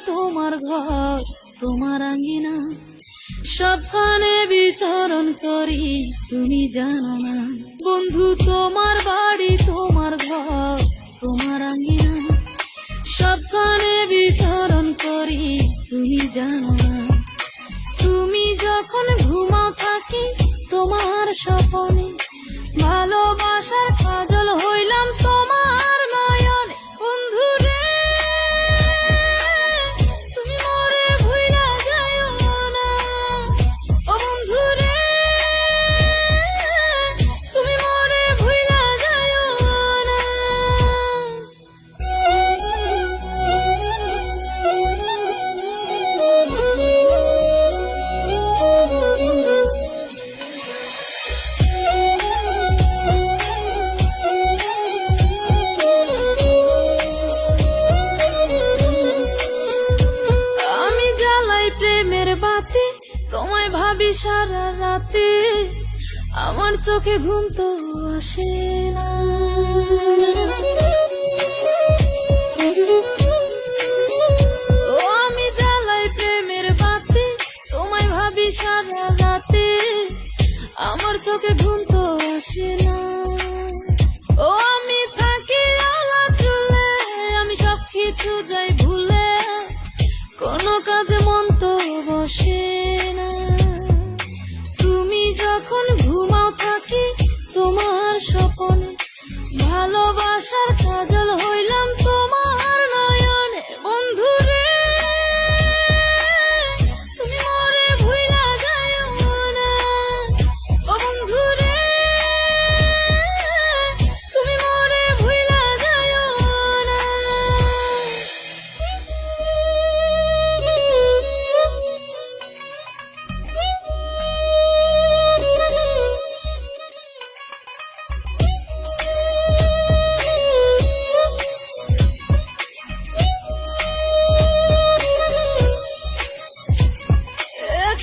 তোমার ঘর তোমার আঙ্গিনা, সবখানে বিচরণ করি তুমি জানো না। বন্ধু তোমার বাড়ি তোমার ঘর তোমার আঙ্গিনা, সবখানে বিচরণ করি তুমি জানো না। তুমি যখন ঘুমাও থাকি তোমার স্বপনে, ভালোবাসার কাজল হইলাম তোমার নয়নে। বন্ধু রে তুমি মরে ভুইলা যাইও না, ও বন্ধু রে তুমি মরে ভুইলা যাইও না। আমি জ্বালাই প্রেমের বাতি, তোমায় ভাবি সারা রাতে, আমার চোখে ঘুম তো আসে না। ও আমি জ্বালাই প্রেমের বাতি, তোমায় ভাবি সারা রাতে, আমার চোখে ঘুম তো আসে না। ও আমি থাকি আলা চুলে, আমি সব কিছু যাই ভুলে, কোনো কাজে মন তো বসে না। তুমি যখন ঘুমাও থাকি তোমার স্বপনে, ভালোবাসার কাজল হইলাম তোমার নয়নে। বন্ধু রে তুমি মরে ভুইলা যাইও না, ও বন্ধু রে তুমি মরে ভুইলা যাইও না।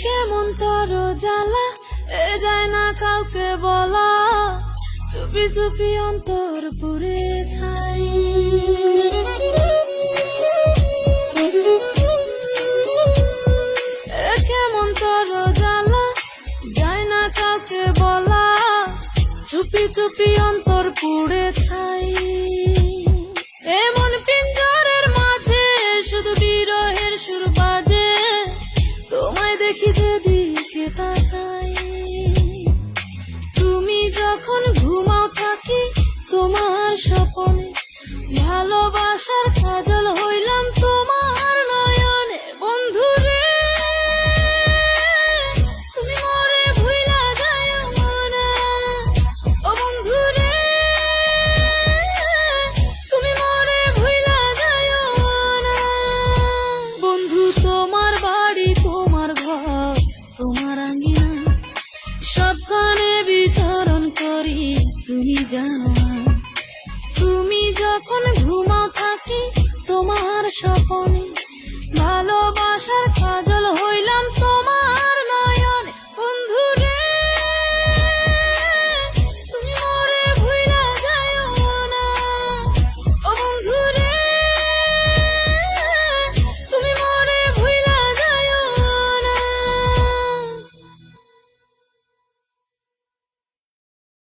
কেমন তোর জ্বালা এ যায় না কাউকে বলা, চুপি চুপি অন্তর পুরে ছাই। কেমন তোর জ্বালা যায় না কাউকে বলা, চুপি চুপি অন্তর পুড়ে ছাই। এমন পিঞ্জরের মাঝে শুধু বিরহের সুর বাজে, তোমায় দেখি যেদিকে তাকাই। তুমি যখন ঘুমাও থাকি তোমার স্বপনে, ভালোবাসার কাজল হইলাম তোমার নয়নে। বন্ধু রে তুমি মরে ভুইলা যাইও না, ও বন্ধু রে তুমি মরে ভুইলা যাইও না। বন্ধু তোমার বাড়ি তোমার ঘর তোমার আঙ্গিনা, সবখানে বিচরণ করি তুমি জানো না। তুমি যখন ঘুমাও থাকি তোমার স্বপন,